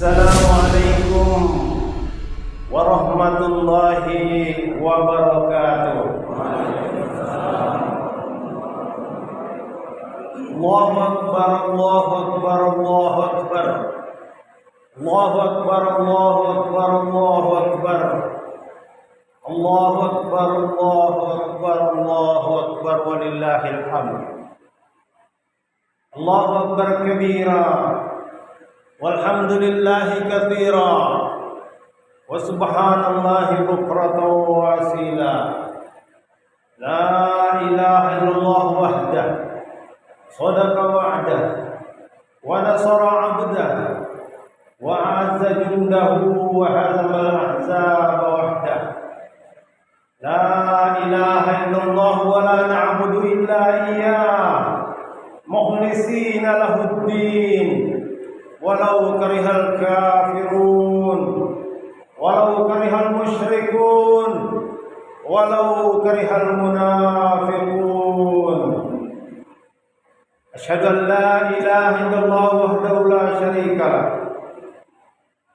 Assalamualaikum warahmatullahi wabarakatuh. Allahu Akbar, Allahu Akbar, Allahu Akbar. Allahu Akbar, Allahu Akbar, Allahu Akbar. Allahu Akbar, Allahu Akbar, Allahu Akbar, walillahil hamd. Allahu Akbar kabira, walhamdulillahi katsira, wa subhanallahi bukratan wa asila. La ilaha illallah wahdah, sadaqa wa'dah, wa nasara 'abdah, wa a'azza jundahu, wa hazama al-ahzaba wahdah. La ilaha illallah wa la na'budu illa iyyah, mukhlisina lahuddin, walau karihal kafirun, walau karihal musyrikun, walau karihal munafiqun. Asyhadu an la ilaha illallah wahdahu la syarika lah,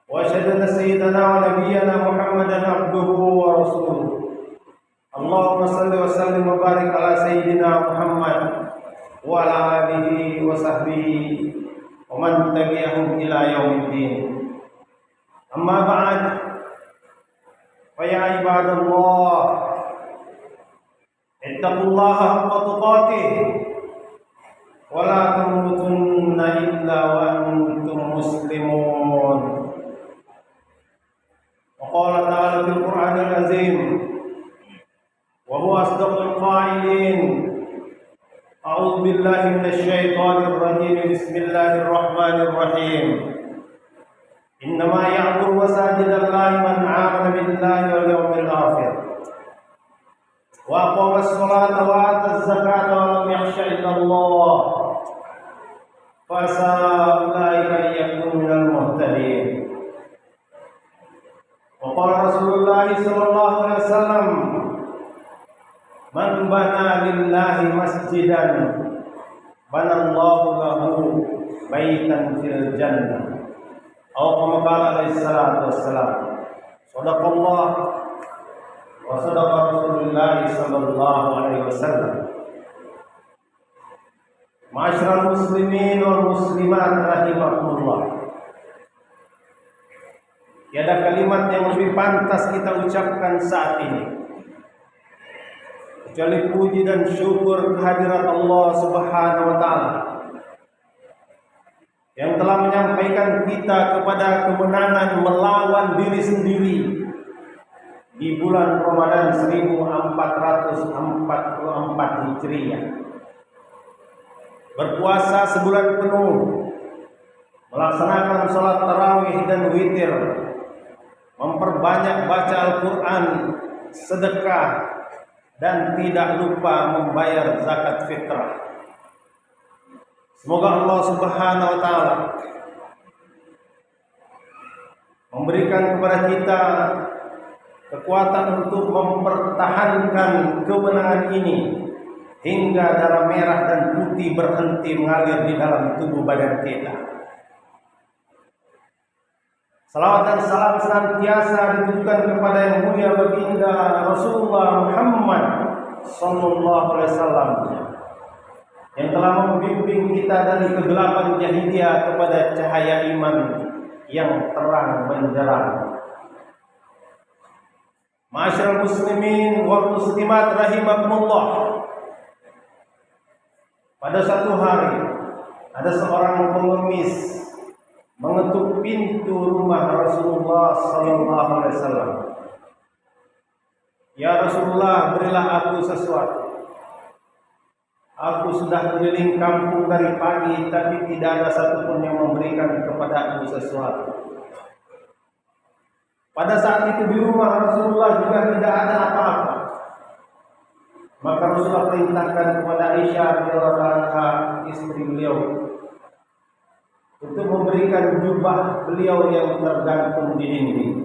wa asyhadu anna sayyidana wa nabiyyana Muhammadan abduhu wa rasuluh. Allahumma salli wa sallim wa barik ala sayyidina Muhammad wa ala alihi wa sahbihi wa man tabi'ahum ila yaumiddin. Amma ba'd, fa ya ibadallah, ittaqullaha haqqa tuqatih wa la tamutunna illa wa antum muslimun. Wa qala ta'ala fil Qur'anil azim, wa huwa asdaqul qa'ilin. A'udzu billahi minasy syaithanir rajim. Bismillahirrahmanirrahim. Innama ya'muru masajidallahi man 'amana billahi wal yawmil akhir wa aqama as-salata wa ata az-zakata wa lam yakhsha illa Allah fa asa ulaika an yakunu minal muhtadin. Wa qala Rasulullah sallallahu alaihi wasallam, man bana lillahi masjidan banallahu lahu baitan fil jannah, atau kama qala alaihi salatu wassalam. Shadaqallah wa sadaqa Rasulullah sallallahu alaihi wasallam. Ma'asyiral muslimin wal muslimat rahimakumullah. Tiada kalimat yang lebih pantas kita ucapkan saat ini kecuali puji dan syukur kehadirat Allah Subhanahu wa taala yang telah menyampaikan kita kepada kemenangan melawan diri sendiri di bulan Ramadan 1444 Hijriah. Berpuasa sebulan penuh, melaksanakan salat tarawih dan witir, memperbanyak baca Al-Qur'an, sedekah, dan tidak lupa membayar zakat fitrah. Semoga Allah Subhanahu wa taala memberikan kepada kita kekuatan untuk mempertahankan kemenangan ini hingga darah merah dan putih berhenti mengalir di dalam tubuh badan kita. Salawat dan salam senantiasa ditujukan kepada yang mulia baginda Rasulullah Muhammad sallallahu alaihi wasallam yang telah membimbing kita dari kegelapan jahiliyah kepada cahaya iman yang terang benderang. Ma'asyiral muslimin wal muslimat rahimakumullah. Pada satu hari ada seorang pengemis mengetuk pintu rumah Rasulullah sallallahu alaihi wasallam. Ya Rasulullah, berilah aku sesuatu. Aku sudah keliling kampung dari pagi, tapi tidak ada satupun yang memberikan kepada aku sesuatu. Pada saat itu di rumah Rasulullah juga tidak ada apa-apa. Maka Rasulullah perintahkan kepada Aisyah radhiyallahu anha, istri beliau, untuk memberikan jubah beliau yang tergantung di dinding.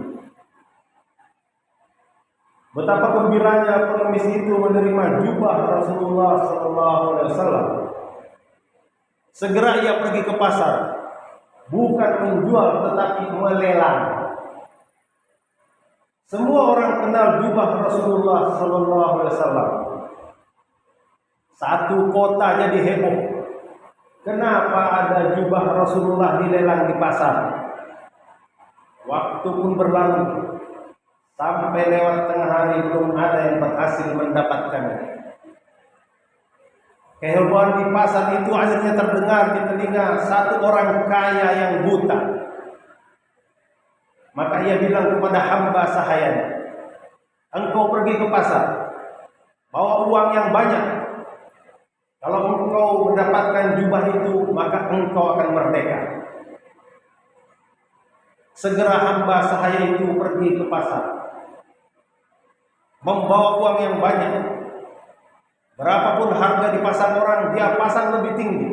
Betapa gembiranya pengemis itu menerima jubah Rasulullah sallallahu alaihi wasallam. Segera ia pergi ke pasar bukan menjual tetapi melelang. Semua orang kenal jubah Rasulullah sallallahu alaihi wasallam. Satu kota jadi heboh. Kenapa ada jubah Rasulullah dilelang di pasar? Waktu pun berlalu, sampai lewat tengah hari belum ada yang berhasil mendapatkannya. Kehebohan di pasar itu akhirnya terdengar di telinga satu orang kaya yang buta. Maka ia bilang kepada hamba sahayanya, engkau pergi ke pasar, bawa uang yang banyak. Kalau engkau mendapatkan jubah itu, maka engkau akan merdeka. Segera hamba sahaya itu pergi ke pasar, membawa uang yang banyak. Berapapun harga di pasar orang, dia pasang lebih tinggi.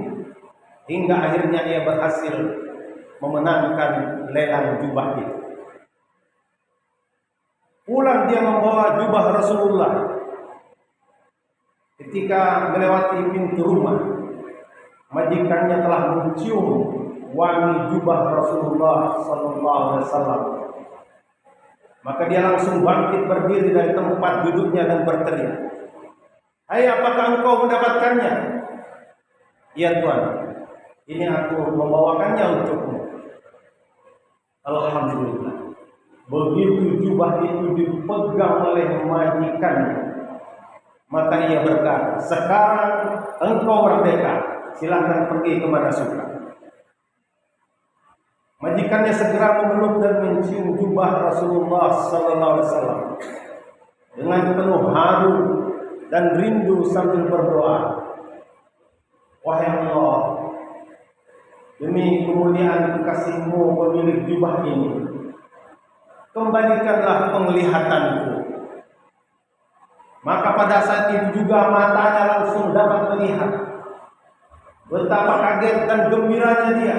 Hingga akhirnya ia berhasil memenangkan lelang jubah itu. Pulang dia membawa jubah Rasulullah. Ketika melewati pintu rumah, majikannya telah mencium wangi jubah Rasulullah sallallahu alaihi wasallam. Maka dia langsung bangkit berdiri dari tempat duduknya dan berteriak, "Hai, apakah engkau mendapatkannya?" "Iya Tuan, ini aku membawakannya untukmu." Alhamdulillah. Begitu jubah itu dipegang oleh majikannya, maka ia berkata, "Sekarang engkau merdeka, silakan pergi kemana suka." Majikannya segera memeluk dan mencium jubah Rasulullah sallallahu alaihi wasallam dengan penuh haru dan rindu sambil berdoa, "Wahai Allah, demi kemuliaan kasih-Mu pemilik jubah ini, kembalikanlah penglihatanku." Maka pada saat itu juga matanya langsung dapat melihat. Betapa kaget dan gembiranya dia.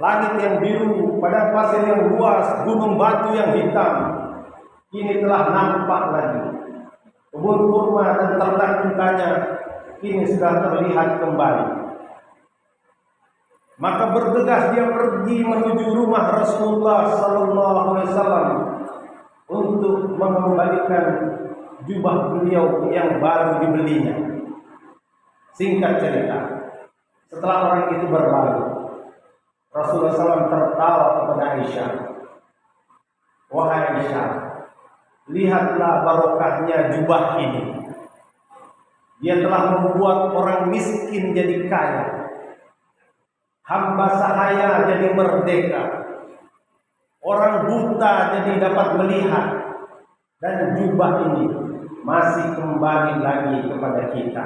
Langit yang biru, padang pasir yang luas, gunung batu yang hitam, kini telah nampak lagi. Kebun kurma dan ternak untanya kini sudah terlihat kembali. Maka bergegas dia pergi menuju rumah Rasulullah sallallahu alaihi wasallam untuk mengembalikan jubah beliau yang baru dibelinya. Singkat cerita, setelah orang itu berlalu, Rasulullah SAW tertawa kepada Aisyah, "Wahai Aisyah, lihatlah barokahnya jubah ini. Dia telah membuat orang miskin jadi kaya, hamba sahaya jadi merdeka, orang buta jadi dapat melihat, dan jubah ini masih kembali lagi kepada kita."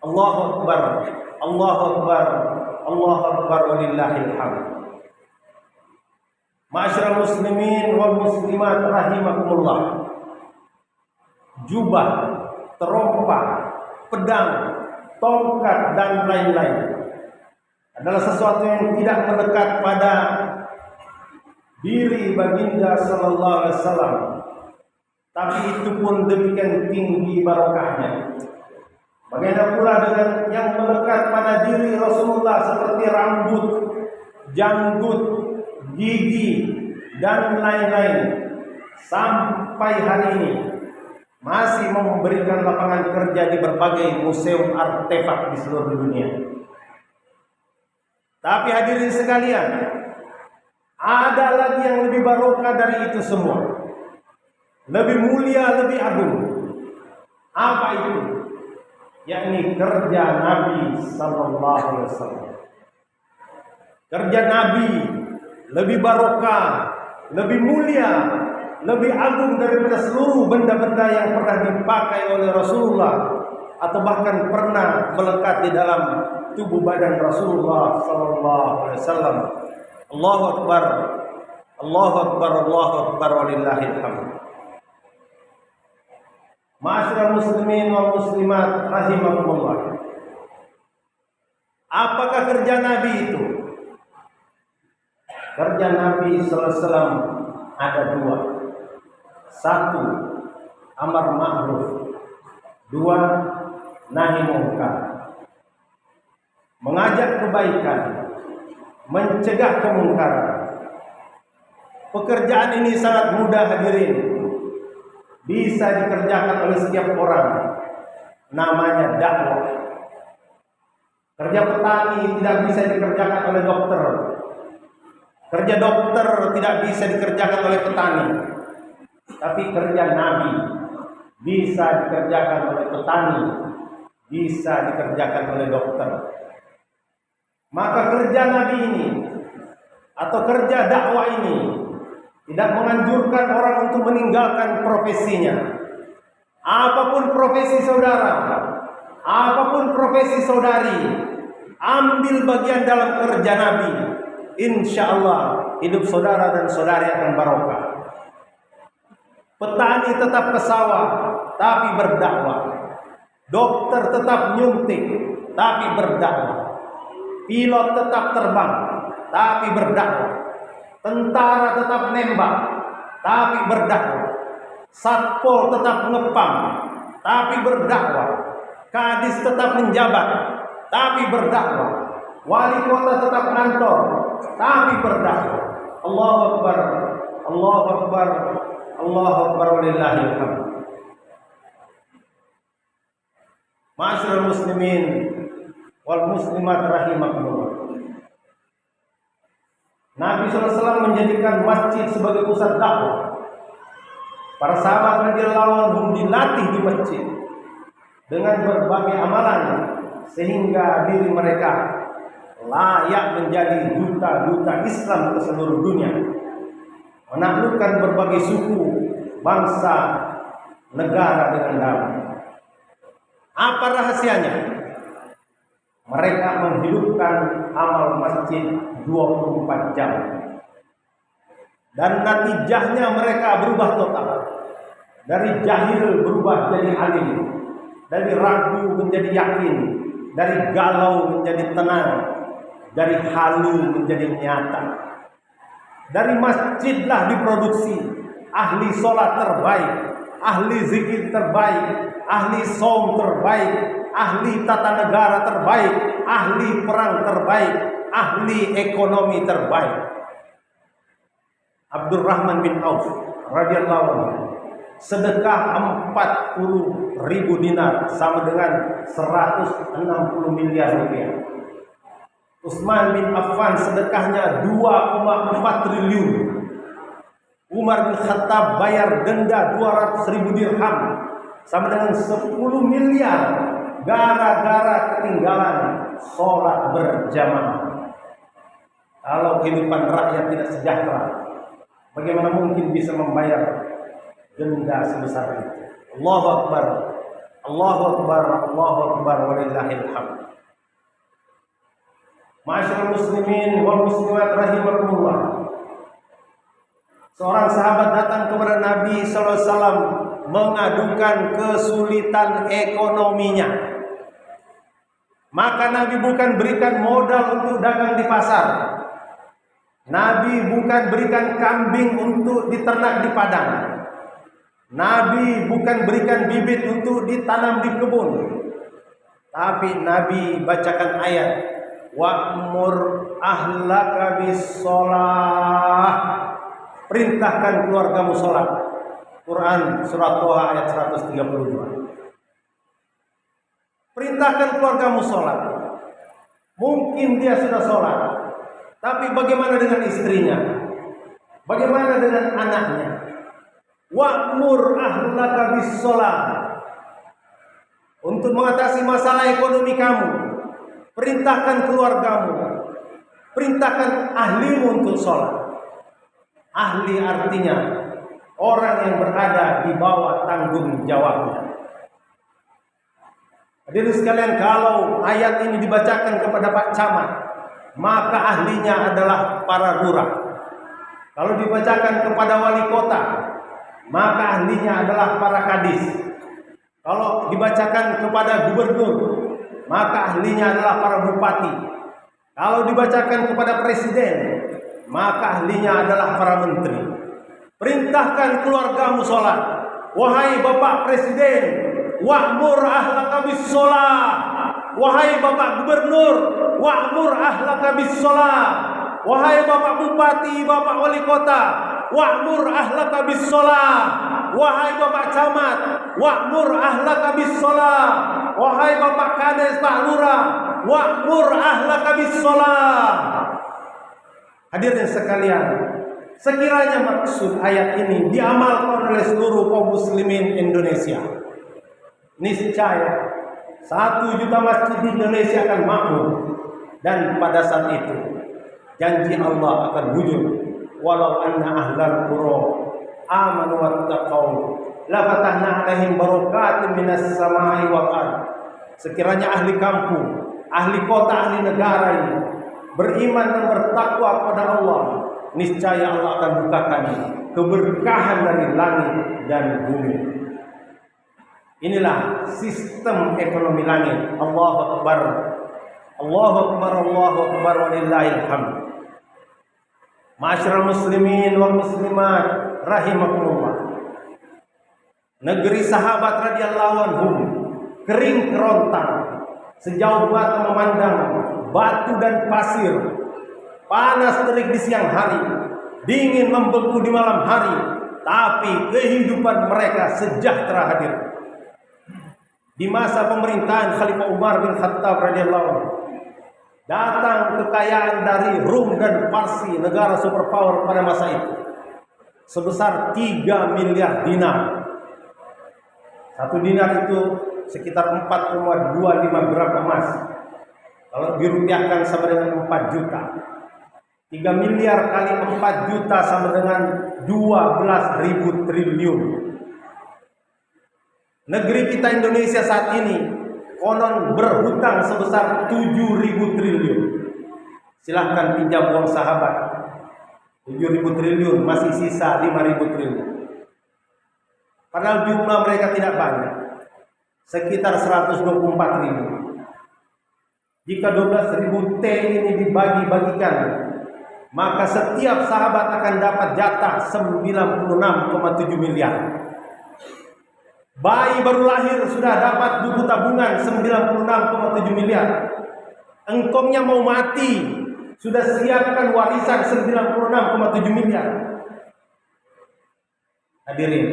Allahu Akbar, Allahu Akbar, Allahu Akbar, walillahil hamd. Ma'asyiral muslimin wal muslimat rahimakumullah. Jubah, terompah, pedang, tongkat dan lain-lain adalah sesuatu yang tidak melekat pada diri baginda sallallahu alaihi wasallam, tapi itu pun demikian tinggi barokahnya. Bagaimana pula dengan yang melekat pada diri Rasulullah seperti rambut, janggut, gigi, dan lain-lain, sampai hari ini masih memberikan lapangan kerja di berbagai museum artefak di seluruh dunia. Tapi hadirin sekalian, ada lagi yang lebih barokah dari itu semua, lebih mulia, lebih agung. Apa itu? Yakni kerja Nabi sallallahu alaihi wasallam. Kerja Nabi lebih barokah, lebih mulia, lebih agung daripada seluruh benda-benda yang pernah dipakai oleh Rasulullah atau bahkan pernah melekat di dalam tubuh badan Rasulullah sallallahu alaihi wasallam. Allahu Akbar, Allahu Akbar, Allahu Akbar, walillahil hamd. Ma'asyiral muslimin wal muslimat rahimakumullah. Apakah kerja Nabi itu? Kerja Nabi sallallahu alaihi wasallam ada dua. Satu, amar ma'ruf. Dua, nahi munkar. Mengajak kebaikan, mencegah kemungkaran. Pekerjaan ini sangat mudah hadirin, bisa dikerjakan oleh setiap orang, namanya dakwah. Kerja petani tidak bisa dikerjakan oleh dokter, kerja dokter tidak bisa dikerjakan oleh petani, tapi kerja Nabi bisa dikerjakan oleh petani, bisa dikerjakan oleh dokter. Maka kerja Nabi ini atau kerja dakwah ini tidak menganjurkan orang untuk meninggalkan profesinya. Apapun profesi saudara, apapun profesi saudari, ambil bagian dalam kerja Nabi. Insya Allah hidup saudara dan saudari akan barokah. Petani tetap ke sawah, tapi berdakwah. Dokter tetap nyuntik, tapi berdakwah. Pilot tetap terbang, tapi berdakwah. Tentara tetap nembak, tapi berdakwah. Satpol tetap ngepam, tapi berdakwah. Kadis tetap menjabat, tapi berdakwah. Wali kota tetap kantor, tapi berdakwah. Allahu Akbar, Allahu Akbar, Allahu Akbar, walillahil hamd. Ma'asyiral muslimin wal muslimat rahimakumullah. Nabi SAW menjadikan masjid sebagai pusat dakwah. Para sahabat radhiyallahu anhum dilatih di masjid dengan berbagai amalan sehingga diri mereka layak menjadi duta-duta Islam ke seluruh dunia, menaklukkan berbagai suku, bangsa, negara dengan damai. Apa rahasianya? Mereka menghidupkan amal masjid 24 jam. Dan natijahnya mereka berubah total. Dari jahil berubah jadi alim, dari ragu menjadi yakin, dari galau menjadi tenang, dari halu menjadi nyata. Dari masjidlah diproduksi ahli sholat terbaik, ahli zikir terbaik, ahli saum terbaik, ahli tata negara terbaik, ahli perang terbaik, ahli ekonomi terbaik. Abdurrahman bin Auf radhiyallahu anhu sedekah 40.000 dinar sama dengan 160 miliar rupiah. Utsman bin Affan sedekahnya 2,4 triliun. Umar bin Khattab bayar denda 200.000 dirham sama dengan 10 miliar gara-gara ketinggalan sholat berjamaah. Kalau kehidupan rakyat tidak sejahtera, bagaimana mungkin bisa membayar denda sebesar itu? Allahu Akbar, Allahu Akbar, Allahu Akbar, walillahil hamd. Ma'asyiral muslimin wal muslimat rahimakumullah. Seorang sahabat datang kepada Nabi sallallahu alaihi wasallam mengadukan kesulitan ekonominya. Maka Nabi bukan berikan modal untuk dagang di pasar. Nabi bukan berikan kambing untuk diternak di padang. Nabi bukan berikan bibit untuk ditanam di kebun. Tapi Nabi bacakan ayat, wa'mur ahlaka bis-shalah. Perintahkan keluargamu sholat. Quran surat Toha ayat 132. Perintahkan keluargamu sholat. Mungkin dia sudah sholat, tapi bagaimana dengan istrinya? Bagaimana dengan anaknya? Wa'mur ahlaka bis-shalah. Untuk mengatasi masalah ekonomi kamu, perintahkan keluargamu, perintahkan ahlimu untuk sholat. Ahli artinya orang yang berada di bawah tanggung jawabnya. Hadirin sekalian, kalau ayat ini dibacakan kepada Pak Camat, maka ahlinya adalah para lurah. Kalau dibacakan kepada wali kota, maka ahlinya adalah para kadis. Kalau dibacakan kepada gubernur, maka ahlinya adalah para bupati. Kalau dibacakan kepada presiden, maka ahlinya adalah para menteri. Perintahkan keluargamu sholat. Wahai Bapak Presiden, wa'mur ahlaka bis-shalah. Wahai Bapak Gubernur, wa'mur ahlaka bis-shalah. Wahai Bapak Bupati, Bapak Wali Kota, wa'mur ahlaka bis shalah. Wahai Bapak Camat, wa'mur ahlaka bis shalah. Wahai Bapak Kades, Pak Lurah, wa'mur ahlaka bis shalah. Hadirin sekalian, sekiranya maksud ayat ini diamalkan oleh seluruh kaum muslimin Indonesia, niscaya 1 juta masjid di Indonesia akan makmur. Dan pada saat itu janji Allah akan wujud. Walau anna ahlal qura amanu wattaqau la fatahna alaihim barakatin minas samai wal ard. Sekiranya ahli kampung, ahli kota, ahli negara ini beriman dan bertakwa kepada Allah, niscaya Allah akan bukakan keberkahan dari langit dan bumi. Inilah sistem ekonomi langit. Allahu Akbar, Allahu Akbar, Allahu Akbar, walillahil hamd. Ma'asyiral muslimin wal muslimat rahimakumullah. Negeri sahabat radhiyallahu anhum kering kerontang, sejauh mata memandang batu dan pasir, panas terik di siang hari, dingin membeku di malam hari, tapi kehidupan mereka sejahtera hadir. Di masa pemerintahan Khalifah Umar bin Khattab radhiyallahu anhu, datang kekayaan dari Rum dan Parsi, negara superpower pada masa itu, sebesar 3 miliar dinar. 1 dinar itu sekitar 4,25 gram emas. Kalau dirupiahkan sama dengan 4 juta. 3 miliar kali 4 juta sama dengan 12.000 triliun. Negeri kita Indonesia saat ini konon berhutang sebesar 7.000 triliun. Silahkan pinjam uang sahabat. 7.000 triliun, masih sisa 5.000 triliun. Padahal jumlah mereka tidak banyak, sekitar 124.000. Jika 12.000 T ini dibagi-bagikan, maka setiap sahabat akan dapat jatah 96,7 miliar. Bayi baru lahir sudah dapat buku tabungan 96,7 miliar. Engkongnya mau mati, sudah siapkan warisan 96,7 miliar. Hadirin,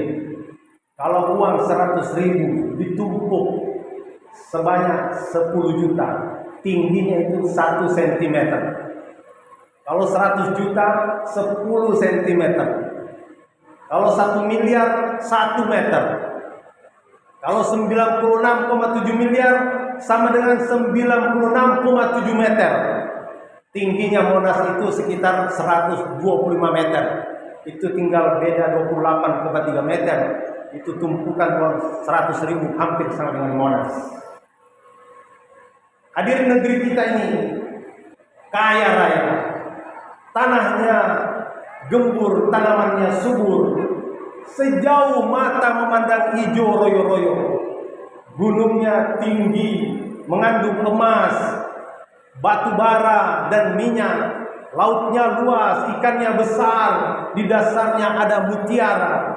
kalau uang 100.000 ditumpuk sebanyak 10 juta, tingginya itu 1 cm. Kalau 100 juta, 10 cm. Kalau 1 miliar, 1 meter. Kalau 96,7 miliar sama dengan 96,7 meter. Tingginya Monas itu sekitar 125 meter. Itu tinggal beda 28,3 meter. Itu tumpukan uang 100.000 hampir sama dengan Monas. Hadirin, negeri kita ini kaya raya. Tanahnya gembur, tanamannya subur. Sejauh mata memandang hijau royo-royo. Gunungnya tinggi, mengandung emas, batu bara dan minyak. Lautnya luas, ikannya besar, di dasarnya ada mutiara.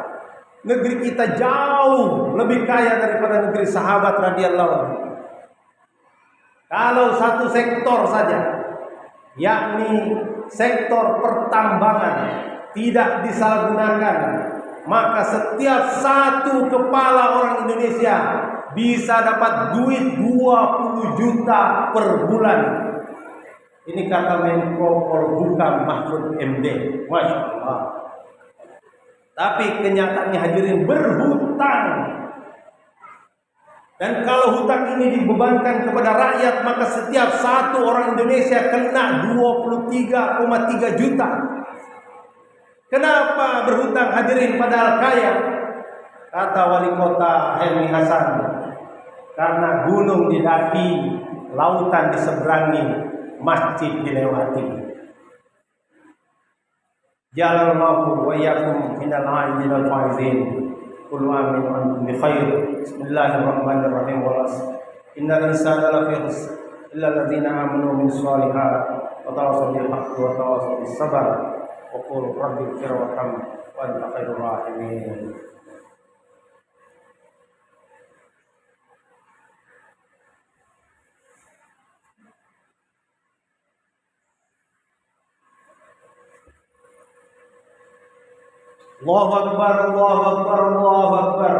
Negeri kita jauh lebih kaya daripada negeri sahabat radhiyallahu anhu. Kalau satu sektor saja, yakni sektor pertambangan, tidak disalahgunakan, maka setiap 1 kepala orang Indonesia bisa dapat duit 20 juta per bulan. Ini kata Menko Polhukam Mahfud MD. Masya Allah. Tapi kenyataannya hadirin berhutang. Dan kalau hutang ini dibebankan kepada rakyat, maka setiap 1 orang Indonesia kena 23,3 juta. Kenapa berhutang hadirin padahal kaya? Kata wali kota Helmi Hasan, karena gunung didaki, lautan diseberangi, masjid dilewati. Jalallahu wa iyyakum minal aidin wal faizin. Qul amin wa antum bi khair. Bismillahirrahmanirrahim. Wal asr. Innal insana lafi khusr illa alladziina aamanu min shalihat wa tawassaw bil haqqi wa tawassaw bis sabr. Wa qul rabbighfir warham wa anta khairur rahimin. Allahu Akbar, Allahu Akbar, Allahu Akbar.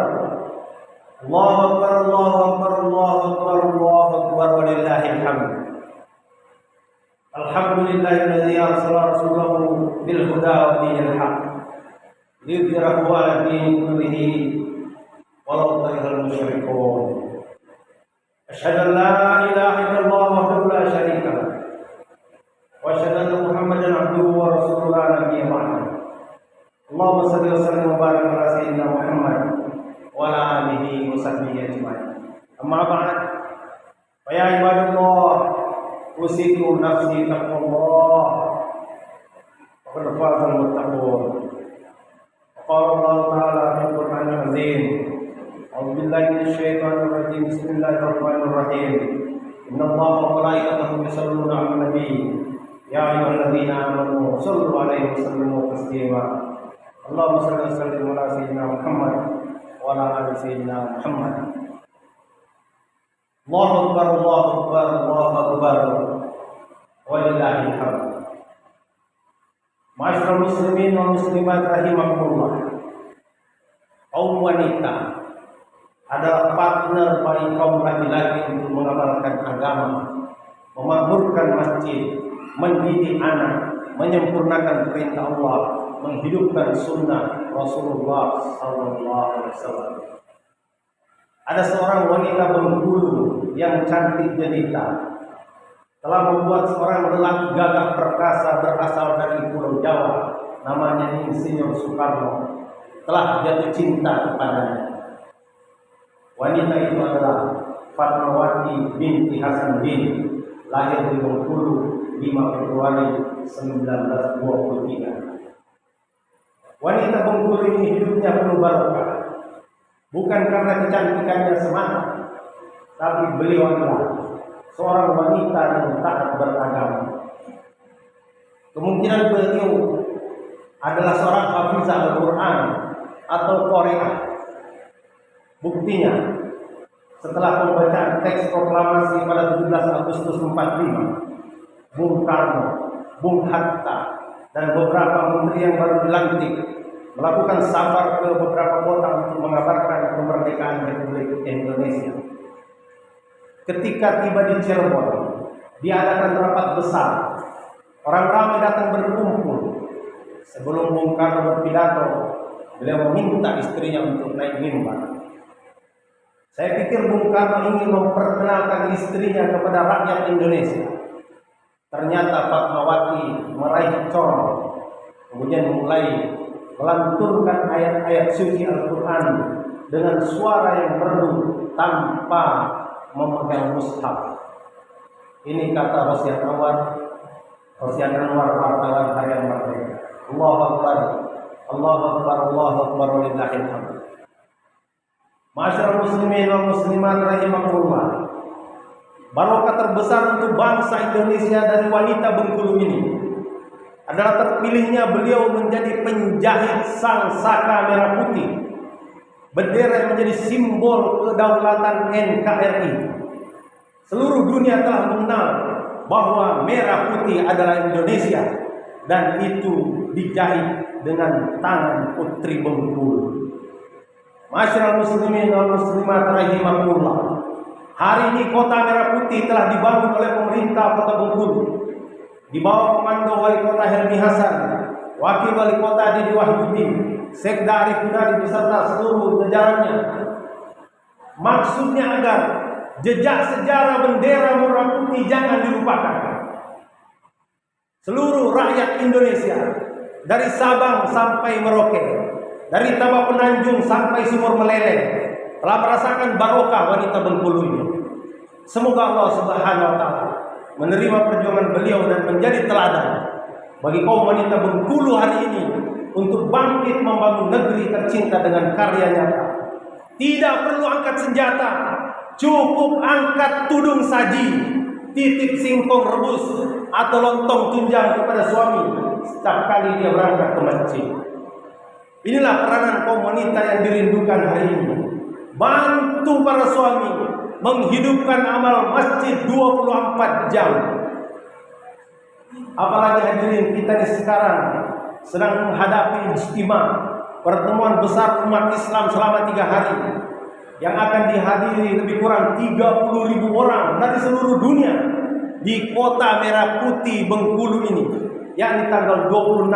Allahu Akbar, Allahu Akbar, Allahu Akbar, Allahu Akbar, walillahil hamd. Alhamdulillahilladzi arsala rasulahu bil huda wa dinil haq liyudhhirahu 'ala dini kullihi walau karihal musyrikun. Asyhadu an la ilaha illallah wahdahu la syarika lah wa asyhadu anna Muhammadan abduhu wa rasuluhu la nabiyya ba'dahu. Allahumma shalli wa sallim wa barik ala sayyidina Muhammad wa ala alihi wa sahbihi ajma'in. Amma ba'd. Fa ya ibadallah, usikum nafsi taqwallah. Faqad faza al-muttaqun. Qala Allah ta'ala fil Qur'anil azim. A'udzu billahi minasy syaithanir rajim. Bismillahirrahmanirrahim. Innallaha wa malaikatahu yusholluna 'alan nabi. Ya ayyuhalladzina amanu shallu 'alaihi wa sallimu taslima. Allahumma shalli wa sallim ala sayyidina Muhammad wa ala ali sayyidina Muhammad. Allahu Akbar, Allahu Akbar, Allahu Akbar, walillahil hamd. Ma'asyiral muslimin wal muslimat rahimakumullah. Kaum wanita adalah partner bagi kaum laki-laki untuk mengamalkan agama, memakmurkan masjid, mendidik anak, menyempurnakan perintah Allah, menghidupkan sunnah Rasulullah SAW. Ada seorang wanita Bengkulu yang cantik jelita telah membuat seorang lelaki gagah perkasa berasal dari Pulau Jawa, namanya Insinyur Soekarno, telah jatuh cinta kepadanya. Wanita itu adalah Fatmawati binti Hasan bin, lahir di Bengkulu 5 Februari 1923. Wanita Bengkulu ini hidupnya penuh barokah, bukan karena kecantikannya semata, tapi beliau adalah seorang wanita yang taat beragama. Kemungkinan beliau adalah seorang hafizah Al-Quran atau Korea. Buktinya, setelah pembacaan teks proklamasi pada 17 Agustus 45, Bung Karno, Bung Hatta, dan beberapa menteri yang baru dilantik melakukan safar ke beberapa kota untuk mengabarkan kemerdekaan Republik Indonesia. Ketika tiba di Cirebon, diadakan rapat besar. Orang ramai datang berkumpul. Sebelum Bung Karno berpidato, beliau meminta istrinya untuk naik mimbar. Saya pikir Bung Karno ingin memperkenalkan istrinya kepada rakyat Indonesia. Ternyata Fatmawati meraih corong, kemudian mulai melantunkan ayat-ayat suci Al-Quran dengan suara yang merdu tanpa memegang mushaf. Ini kata Rosian Anwar, wartawan Harian Merdeka. Allahu Akbar, Allahu Akbar, Allahu Akbar, walillahil hamd. Ma'asyiral muslimin wal muslimat rahimakumullah. Barokah terbesar untuk bangsa Indonesia dari wanita Bengkulu ini adalah terpilihnya beliau menjadi penjahit sang saka merah putih, bendera yang menjadi simbol kedaulatan NKRI. Seluruh dunia telah mengenal bahwa merah putih adalah Indonesia, dan itu dijahit dengan tangan putri Bengkulu. Masyarakat muslimin wal muslimat rahimakumullah. Hari ini kota merah putih telah dibangun oleh pemerintah Kota Bengkulu di bawah komando Wali Kota Helmi Hasan, Wakil Wali Kota Didi Wahyudin, Sekda Arif Hidayat beserta seluruh jajarannya. Maksudnya agar jejak sejarah bendera merah putih jangan dilupakan. Seluruh rakyat Indonesia dari Sabang sampai Merauke, dari Tabak Penanjung sampai Sumur Meleleh telah merasakan barokah wanita Bengkulu ini. Semoga Allah Subhanahu wa taala menerima perjuangan beliau dan menjadi teladan bagi kaum wanita Bengkulu hari ini untuk bangkit membangun negeri tercinta dengan karya nyata. Tidak perlu angkat senjata, cukup angkat tudung saji, titip singkong rebus atau lontong tunjang kepada suami setiap kali dia berangkat ke masjid. Inilah peranan kaum wanita yang dirindukan hari ini. Bantu para suami menghidupkan amal masjid 24 jam. Apalagi hadirin kita di sekarang sedang menghadapi ijtima, pertemuan besar umat Islam selama 3 hari yang akan dihadiri lebih kurang 30.000 orang dari seluruh dunia di kota Merah Putih Bengkulu ini, yakni tanggal 26,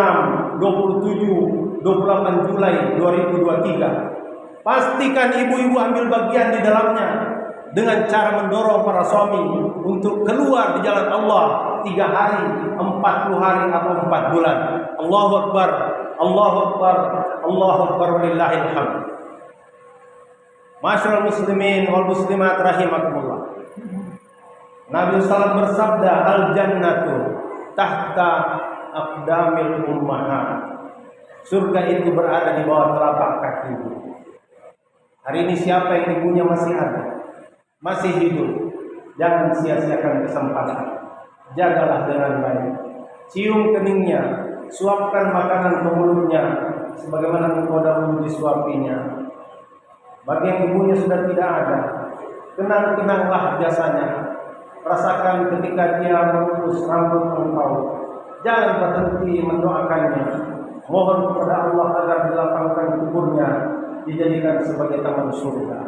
27, 28 Julai 2023. Pastikan ibu-ibu ambil bagian di dalamnya dengan cara mendorong para suami untuk keluar di jalan Allah 3 hari, 40 hari atau 4 bulan. Allahu Akbar, Allahu Akbar, Allahu Akbar, walillahil hamd. Masyaallah muslimin wal muslimat rahimakumullah. Nabi SAW bersabda, al-jannatu tahta aqdamil ummahat. Surga itu berada di bawah telapak kaki. Hari ini siapa yang ibunya masih ada, masih hidup, jangan sia-siakan kesempatan. Jagalah dengan baik. Cium keningnya, suapkan makanan ke mulutnya sebagaimana engkau dahulu disuapinya. Bagi yang ibunya sudah tidak ada, kenang-kenanglah jasanya. Rasakan ketika dia mengurus rambut engkau. Jangan berhenti mendoakannya. Mohon kepada Allah agar dilapangkan kuburnya, dijadikan sebagai taman surga.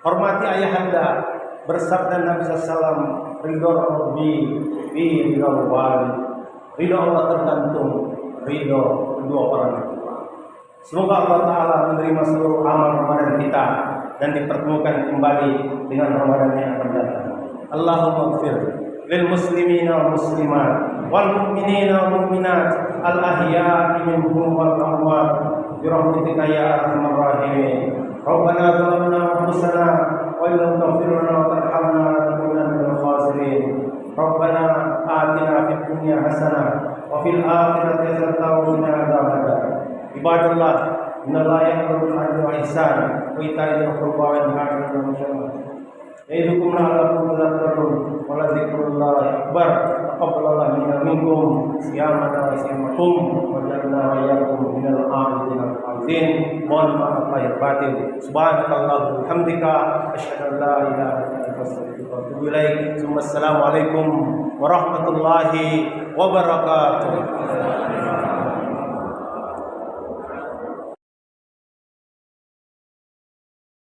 Hormati ayahanda. Bersabda Nabi SAW, ridho Rabbi fi ridho walid. Ridho Allah tergantung ridho kedua orang tua. Semoga Allah Ta'ala menerima seluruh amal Ramadan kita dan dipertemukan kembali dengan Ramadan yang akan datang. Allahumma ighfir lil muslimina wal muslimat wal mu'minina wal mu'minat al ahya'i minhum wal amwat bi rahmatika ya arhamar rahimin. Rabbana zalamna anfusana wa illam taghfir lana wa tarhamna lanakunanna minal khasirin. Rabbana atina fid dunya hasanah wa fil akhirati hasanah wa qina adzabannar. Ibadallah, innallaha ya'muru bil 'adli wal ihsan wa ita'i dzil qurba wa yanha 'anil munkar. Ya'idukum la'allakum tadhakkarun wa la dzikrullahi akbar. Taqabbalallahu minna minkum siyamana wa siyamakum wa ja'alna wa iyyakum minal a'idin al-'azim. Mohon maaf lahir batin. Subhanakallahumma wa bihamdika asyhadu an la ilaha illa anta astaghfiruka wa atubu ilaik. Assalamualaikum warahmatullahi wabarakatuh.